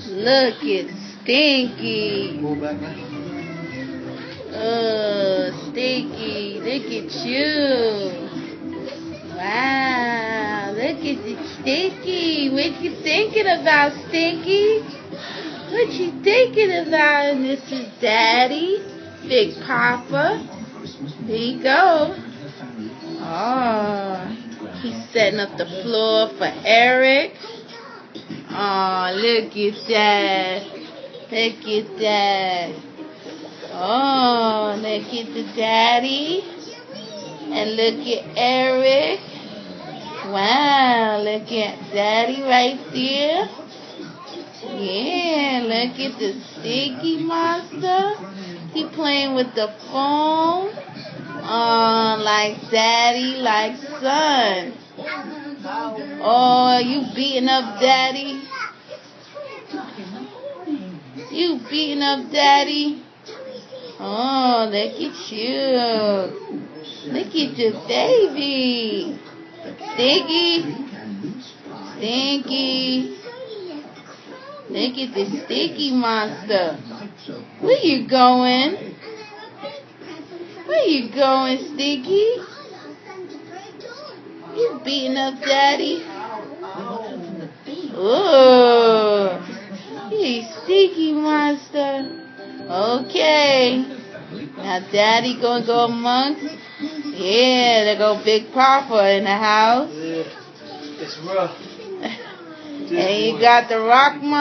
Look at Stinky. Stinky, look at you. Wow, look at the Stinky. What you thinking about, Stinky? What you thinking about, Mrs. Daddy? Big Papa? Here you go. Oh, he's setting up the floor for Eric. Oh, look at that. Look at that. Oh, look at the daddy. And look at Eric. Wow, look at daddy right there. Yeah, look at the Stinky monster. He playing with the phone. Oh, like daddy, like son. Oh, you beating up daddy? You beating up daddy? Oh, look at you. Look at your baby. Stinky. Stinky. Look at the Stinky monster. Where you going? Where you going, Stinky? You beating up daddy? Oh, you Stinky monster. Okay. Now daddy gonna go amongst? Yeah, there go Big Papa in the house. Yeah, it's rough. And you got the rock monster.